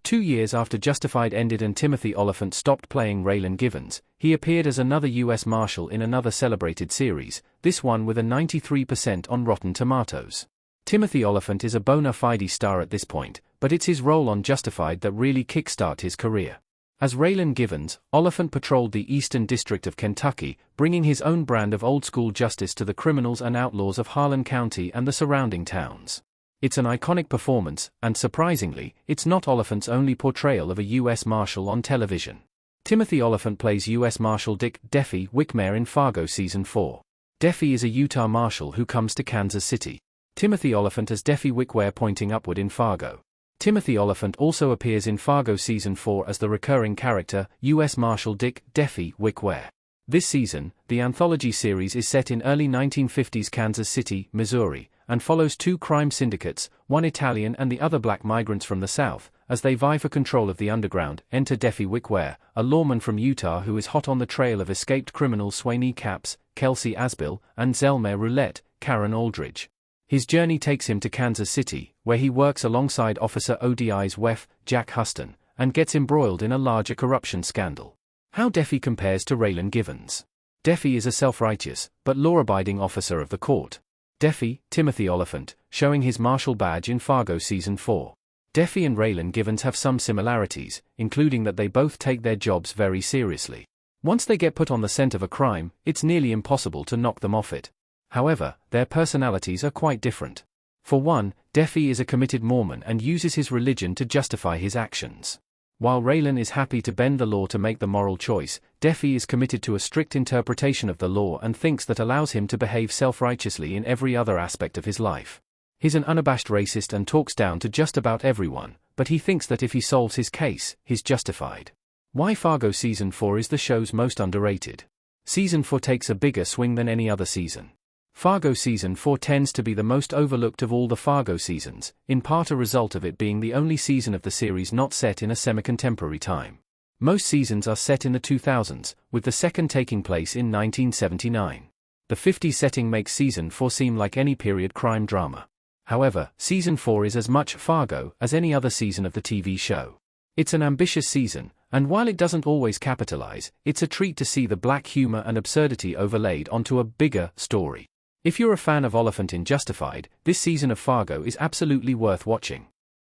2 years after Justified ended and Timothy Olyphant stopped playing Raylan Givens, he appeared as another U.S. Marshal in another celebrated series, this one with a 93% on Rotten Tomatoes. Timothy Olyphant is a bona fide star at this point, but it's his role on Justified that really kickstart his career. As Raylan Givens, Olyphant patrolled the Eastern District of Kentucky, bringing his own brand of old-school justice to the criminals and outlaws of Harlan County and the surrounding towns. It's an iconic performance, and surprisingly, it's not Olyphant's only portrayal of a U.S. Marshal on television. Timothy Olyphant plays U.S. Marshal Dick Deffy Wickmare in Fargo Season 4. Deffy is a Utah Marshal who comes to Kansas City. Timothy Olyphant as Deffy Wickmare pointing upward in Fargo. Timothy Olyphant also appears in Fargo Season 4 as the recurring character, U.S. Marshal Dick Deffy Wickmare. This season, the anthology series is set in early 1950s Kansas City, Missouri, and follows two crime syndicates, one Italian and the other black migrants from the South, as they vie for control of the underground. Enter Deffy Wickmare, a lawman from Utah who is hot on the trail of escaped criminals Swanee Capps, Kelsey Asbill, and Zelma Roulette, Karen Aldridge. His journey takes him to Kansas City, where he works alongside Officer ODI's WEF, Jack Huston, and gets embroiled in a larger corruption scandal. How Deffy compares to Raylan Givens. Deffy is a self-righteous, but law-abiding officer of the court. Deffy, Timothy Olyphant, showing his Marshal badge in Fargo Season 4. Deffy and Raylan Givens have some similarities, including that they both take their jobs very seriously. Once they get put on the scent of a crime, it's nearly impossible to knock them off it. However, their personalities are quite different. For one, Deffy is a committed Mormon and uses his religion to justify his actions. While Raylan is happy to bend the law to make the moral choice, Deffy is committed to a strict interpretation of the law and thinks that allows him to behave self-righteously in every other aspect of his life. He's an unabashed racist and talks down to just about everyone, but he thinks that if he solves his case, he's justified. Why Fargo Season 4 is the show's most underrated. Season 4 takes a bigger swing than any other season. Fargo Season 4 tends to be the most overlooked of all the Fargo seasons, in part a result of it being the only season of the series not set in a semi-contemporary time. Most seasons are set in the 2000s, with the second taking place in 1979. The 50s setting makes Season 4 seem like any period crime drama. However, Season 4 is as much Fargo as any other season of the TV show. It's an ambitious season, and while it doesn't always capitalize, it's a treat to see the black humor and absurdity overlaid onto a bigger story. If you're a fan of Olyphant in Justified, this season of Fargo is absolutely worth watching.